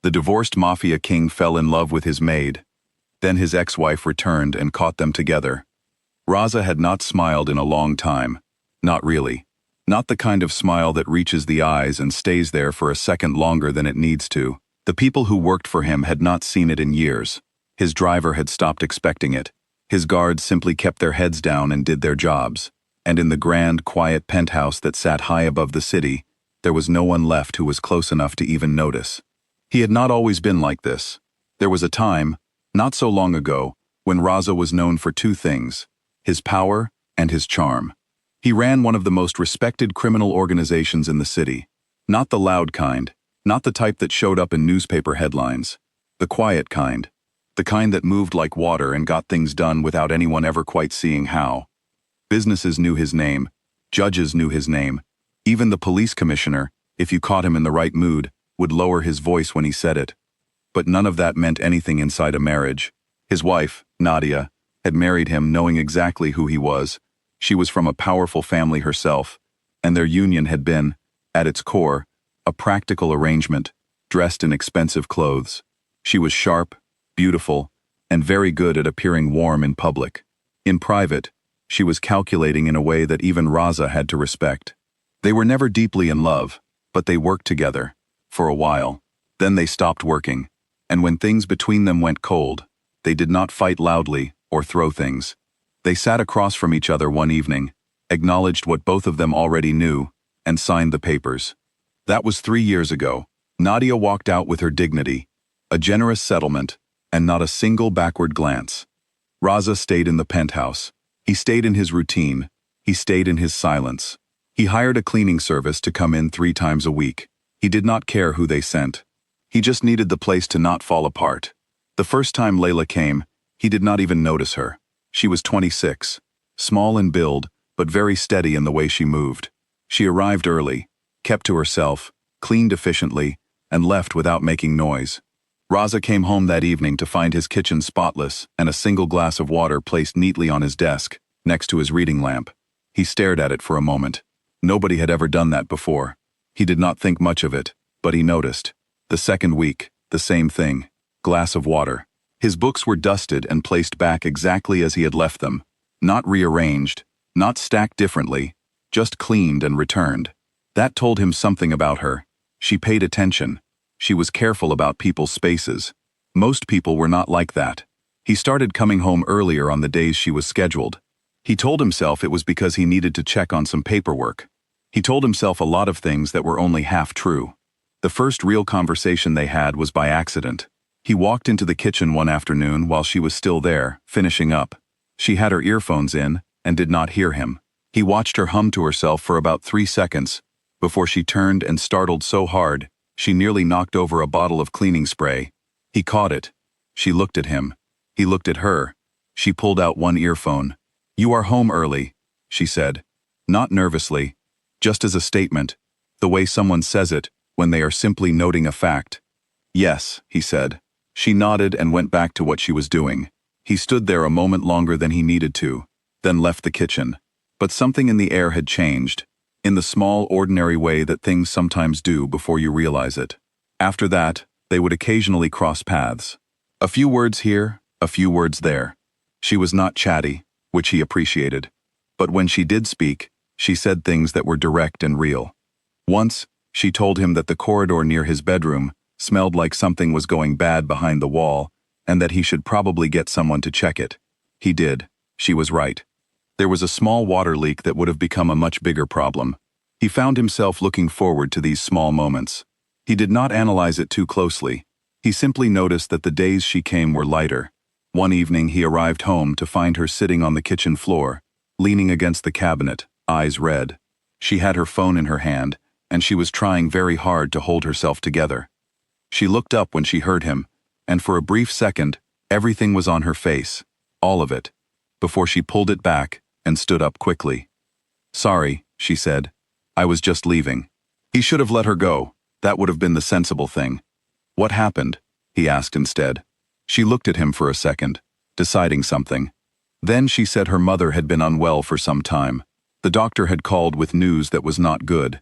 The divorced Mafia king fell in love with his maid. Then his ex-wife returned and caught them together. Raza had not smiled in a long time. Not really. Not the kind of smile that reaches the eyes and stays there for a second longer than it needs to. The people who worked for him had not seen it in years. His driver had stopped expecting it. His guards simply kept their heads down and did their jobs. And in the grand, quiet penthouse that sat high above the city, there was no one left who was close enough to even notice. He had not always been like this. There was a time, not so long ago, when Raza was known for two things: his power and his charm. He ran one of the most respected criminal organizations in the city. Not the loud kind, not the type that showed up in newspaper headlines. The quiet kind. The kind that moved like water and got things done without anyone ever quite seeing how. Businesses knew his name. Judges knew his name. Even the police commissioner, if you caught him in the right mood, would lower his voice when he said it. But none of that meant anything inside a marriage. His wife, Nadia, had married him knowing exactly who he was. She was from a powerful family herself, and their union had been, at its core, a practical arrangement, dressed in expensive clothes. She was sharp, beautiful, and very good at appearing warm in public. In private, she was calculating in a way that even Raza had to respect. They were never deeply in love, but they worked together, for a while. Then they stopped working, and when things between them went cold, they did not fight loudly or throw things. They sat across from each other one evening, acknowledged what both of them already knew, and signed the papers. That was 3 years ago. Nadia walked out with her dignity, a generous settlement, and not a single backward glance. Raza stayed in the penthouse. He stayed in his routine. He stayed in his silence. He hired a cleaning service to come in 3 times a week. He did not care who they sent. He just needed the place to not fall apart. The first time Layla came, he did not even notice her. She was 26, small in build, but very steady in the way she moved. She arrived early, kept to herself, cleaned efficiently, and left without making noise. Raza came home that evening to find his kitchen spotless and a single glass of water placed neatly on his desk, next to his reading lamp. He stared at it for a moment. Nobody had ever done that before. He did not think much of it, but he noticed. The second week, the same thing. Glass of water. His books were dusted and placed back exactly as he had left them. Not rearranged, not stacked differently, just cleaned and returned. That told him something about her. She paid attention. She was careful about people's spaces. Most people were not like that. He started coming home earlier on the days she was scheduled. He told himself it was because he needed to check on some paperwork. He told himself a lot of things that were only half true. The first real conversation they had was by accident. He walked into the kitchen one afternoon while she was still there, finishing up. She had her earphones in and did not hear him. He watched her hum to herself for about 3 seconds before she turned and startled so hard she nearly knocked over a bottle of cleaning spray. He caught it. She looked at him. He looked at her. She pulled out one earphone. "You are home early," she said. Not nervously, just as a statement, the way someone says it when they are simply noting a fact. "Yes," he said. She nodded and went back to what she was doing. He stood there a moment longer than he needed to, then left the kitchen. But something in the air had changed, in the small, ordinary way that things sometimes do before you realize it. After that, they would occasionally cross paths. A few words here, a few words there. She was not chatty, which he appreciated. But when she did speak, she said things that were direct and real. Once, she told him that the corridor near his bedroom smelled like something was going bad behind the wall, and that he should probably get someone to check it. He did. She was right. There was a small water leak that would have become a much bigger problem. He found himself looking forward to these small moments. He did not analyze it too closely. He simply noticed that the days she came were lighter. One evening he arrived home to find her sitting on the kitchen floor, leaning against the cabinet, eyes red. She had her phone in her hand, and she was trying very hard to hold herself together. She looked up when she heard him, and for a brief second, everything was on her face, all of it, before she pulled it back and stood up quickly. "Sorry," she said. "I was just leaving." He should have let her go. That would have been the sensible thing. "What happened?" he asked instead. She looked at him for a second, deciding something. Then she said her mother had been unwell for some time. The doctor had called with news that was not good.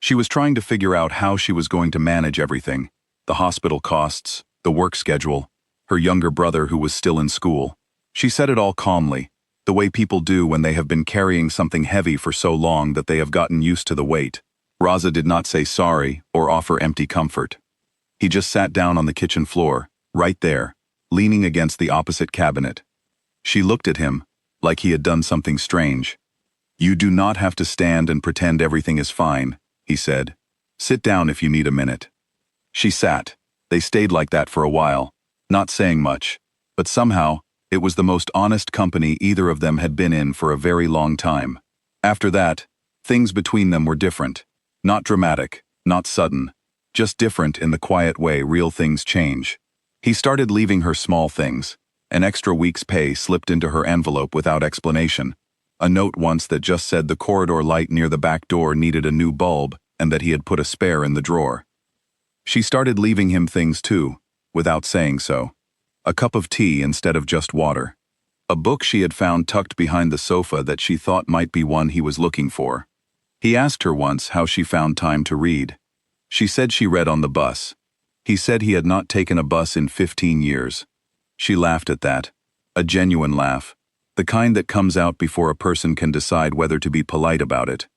She was trying to figure out how she was going to manage everything. the hospital costs, the work schedule, her younger brother who was still in school. She said it all calmly, the way people do when they have been carrying something heavy for so long that they have gotten used to the weight. Raza did not say sorry or offer empty comfort. He just sat down on the kitchen floor, right there, leaning against the opposite cabinet. She looked at him, like he had done something strange. "You do not have to stand and pretend everything is fine," he said. "Sit down if you need a minute." She sat. They stayed like that for a while, not saying much, but somehow, it was the most honest company either of them had been in for a very long time. After that, things between them were different. Not dramatic, not sudden, just different in the quiet way real things change. He started leaving her small things. An extra week's pay slipped into her envelope without explanation. A note once that just said the corridor light near the back door needed a new bulb and that he had put a spare in the drawer. She started leaving him things too, without saying so. A cup of tea instead of just water. A book she had found tucked behind the sofa that she thought might be one he was looking for. He asked her once how she found time to read. She said she read on the bus. He said he had not taken a bus in 15 years. She laughed at that. A genuine laugh. The kind that comes out before a person can decide whether to be polite about it.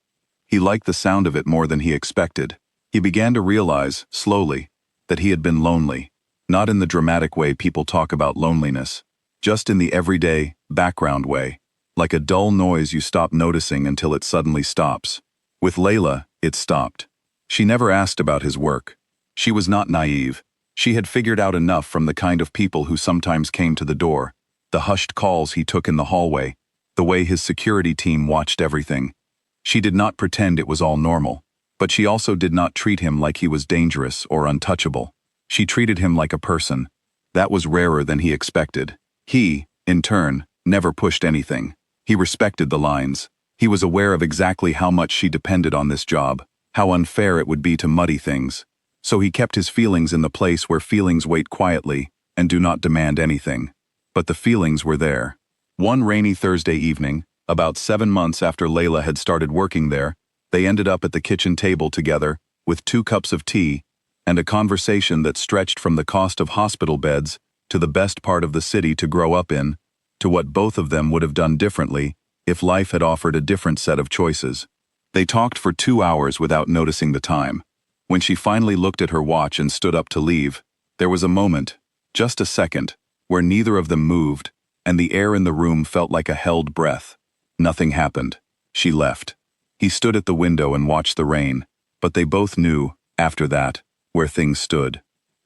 He liked the sound of it more than he expected. He began to realize, slowly, that he had been lonely. Not in the dramatic way people talk about loneliness. Just in the everyday, background way. Like a dull noise you stop noticing until it suddenly stops. With Layla, it stopped. She never asked about his work. She was not naive. She had figured out enough from the kind of people who sometimes came to the door, the hushed calls he took in the hallway, the way his security team watched everything. She did not pretend it was all normal, but she also did not treat him like he was dangerous or untouchable. She treated him like a person. That was rarer than he expected. He, in turn, never pushed anything. He respected the lines. He was aware of exactly how much she depended on this job, how unfair it would be to muddy things. So he kept his feelings in the place where feelings wait quietly and do not demand anything. But the feelings were there. One rainy Thursday evening, about 7 months after Layla had started working there, they ended up at the kitchen table together, with 2 cups of tea, and a conversation that stretched from the cost of hospital beds to the best part of the city to grow up in, to what both of them would have done differently if life had offered a different set of choices. They talked for 2 hours without noticing the time. When she finally looked at her watch and stood up to leave, there was a moment, just a second, where neither of them moved, and the air in the room felt like a held breath. Nothing happened. She left. He stood at the window and watched the rain, but they both knew, after that, where things stood.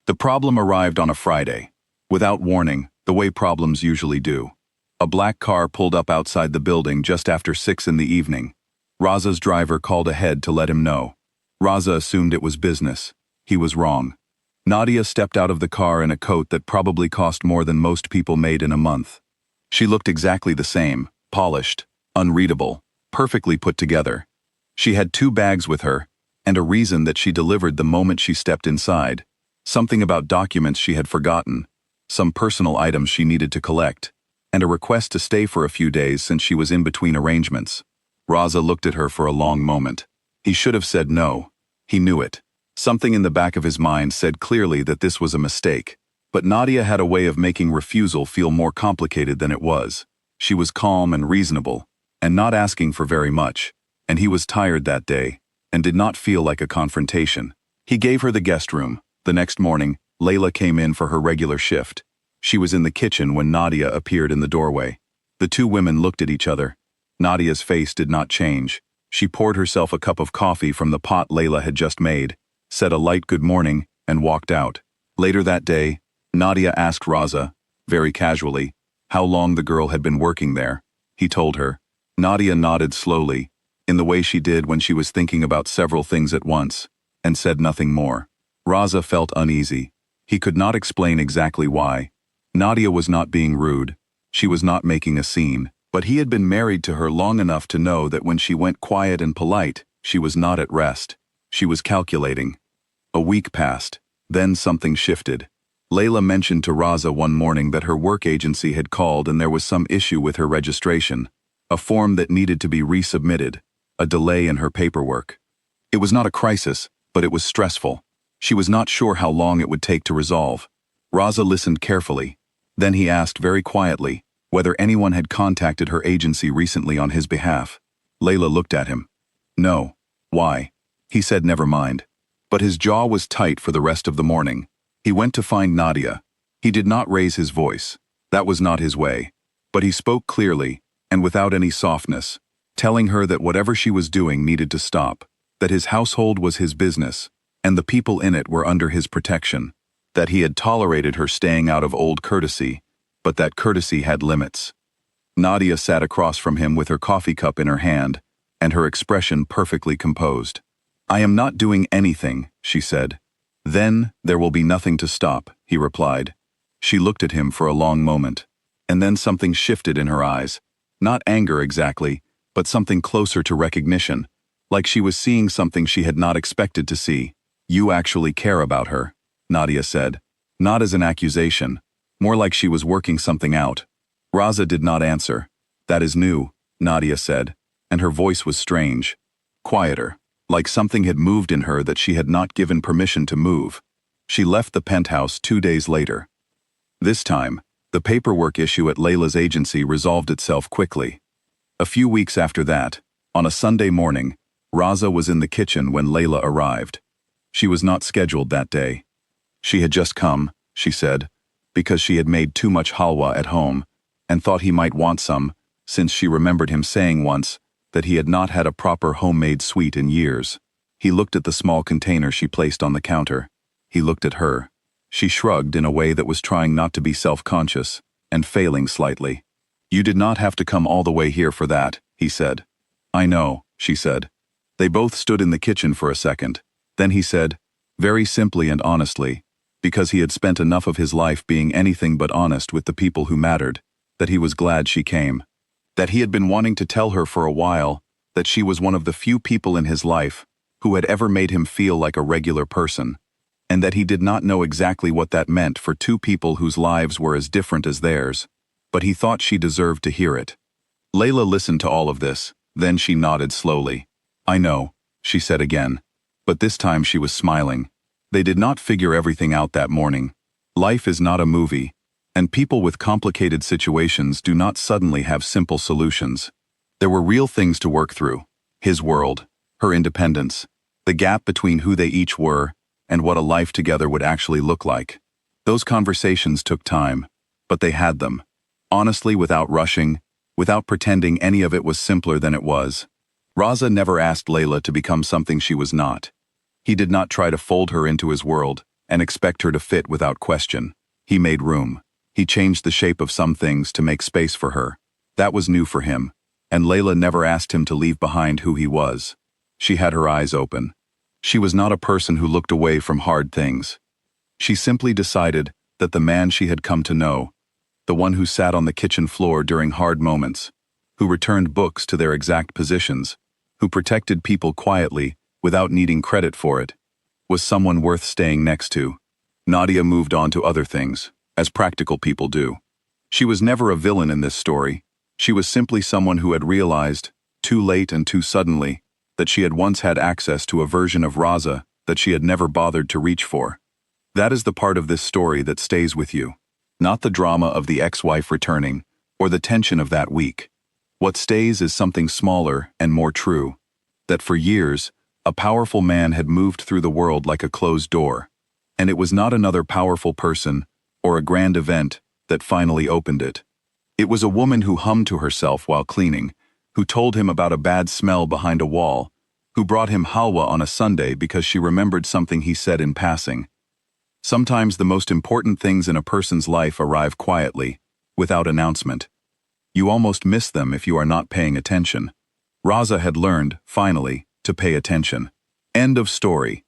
The problem arrived on a Friday. Without warning, the way problems usually do. A black car pulled up outside the building just after 6 in the evening. Raza's driver called ahead to let him know. Raza assumed it was business. He was wrong. Nadia stepped out of the car in a coat that probably cost more than most people made in a month. She looked exactly the same, polished, unreadable, perfectly put together. She had 2 bags with her, and a reason that she delivered the moment she stepped inside. Something about documents she had forgotten, some personal items she needed to collect, and a request to stay for a few days since she was in between arrangements. Raza looked at her for a long moment. He should have said no. He knew it. Something in the back of his mind said clearly that this was a mistake. But Nadia had a way of making refusal feel more complicated than it was. She was calm and reasonable, and not asking for very much, and he was tired that day, and did not feel like a confrontation. He gave her the guest room. The next morning, Layla came in for her regular shift. She was in the kitchen when Nadia appeared in the doorway. The 2 women looked at each other. Nadia's face did not change. She poured herself a cup of coffee from the pot Layla had just made, said a light good morning, and walked out. Later that day, Nadia asked Raza, very casually, how long the girl had been working there. He told her. Nadia nodded slowly, in the way she did when she was thinking about several things at once, and said nothing more. Raza felt uneasy. He could not explain exactly why. Nadia was not being rude. She was not making a scene. But he had been married to her long enough to know that when she went quiet and polite, she was not at rest. She was calculating. A week passed. Then something shifted. Layla mentioned to Raza one morning that her work agency had called and there was some issue with her registration. A form that needed to be resubmitted. A delay in her paperwork. It was not a crisis, but it was stressful. She was not sure how long it would take to resolve. Raza listened carefully. Then he asked very quietly whether anyone had contacted her agency recently on his behalf. Layla looked at him. No. Why? He said never mind. But his jaw was tight for the rest of the morning. He went to find Nadia. He did not raise his voice. That was not his way. But he spoke clearly, and without any softness, telling her that whatever she was doing needed to stop, that his household was his business, and the people in it were under his protection, that he had tolerated her staying out of old courtesy, but that courtesy had limits. Nadia sat across from him with her coffee cup in her hand, and her expression perfectly composed. I am not doing anything, she said. Then there will be nothing to stop, he replied. She looked at him for a long moment, and then something shifted in her eyes. Not anger exactly, but something closer to recognition, like she was seeing something she had not expected to see. You actually care about her, Nadia said. Not as an accusation, more like she was working something out. Raza did not answer. That is new, Nadia said, and her voice was strange. Quieter, like something had moved in her that she had not given permission to move. She left the penthouse 2 days later. This time, the paperwork issue at Layla's agency resolved itself quickly. A few weeks after that, on a Sunday morning, Raza was in the kitchen when Layla arrived. She was not scheduled that day. She had just come, she said, because she had made too much halwa at home, and thought he might want some, since she remembered him saying once that he had not had a proper homemade sweet in years. He looked at the small container she placed on the counter. He looked at her. She shrugged in a way that was trying not to be self-conscious, and failing slightly. You did not have to come all the way here for that, he said. I know, she said. They both stood in the kitchen for a second. Then he said, very simply and honestly, because he had spent enough of his life being anything but honest with the people who mattered, that he was glad she came. That he had been wanting to tell her for a while that she was one of the few people in his life who had ever made him feel like a regular person, and that he did not know exactly what that meant for two people whose lives were as different as theirs, but he thought she deserved to hear it. Layla listened to all of this, then she nodded slowly. I know, she said again, but this time she was smiling. They did not figure everything out that morning. Life is not a movie, and people with complicated situations do not suddenly have simple solutions. There were real things to work through. His world, her independence, the gap between who they each were and what a life together would actually look like. Those conversations took time, but they had them. Honestly, without rushing, without pretending any of it was simpler than it was. Raza never asked Layla to become something she was not. He did not try to fold her into his world and expect her to fit without question. He made room. He changed the shape of some things to make space for her. That was new for him, and Layla never asked him to leave behind who he was. She had her eyes open. She was not a person who looked away from hard things. She simply decided that the man she had come to know, the one who sat on the kitchen floor during hard moments, who returned books to their exact positions, who protected people quietly without needing credit for it, was someone worth staying next to. Nadia moved on to other things, as practical people do. She was never a villain in this story. She was simply someone who had realized, too late and too suddenly, that she had once had access to a version of Raza that she had never bothered to reach for. That is the part of this story that stays with you. Not the drama of the ex-wife returning, or the tension of that week. What stays is something smaller and more true. That for years, a powerful man had moved through the world like a closed door. And it was not another powerful person, or a grand event, that finally opened it. It was a woman who hummed to herself while cleaning, who told him about a bad smell behind a wall, who brought him halwa on a Sunday because she remembered something he said in passing. Sometimes the most important things in a person's life arrive quietly, without announcement. You almost miss them if you are not paying attention. Raza had learned, finally, to pay attention. End of story.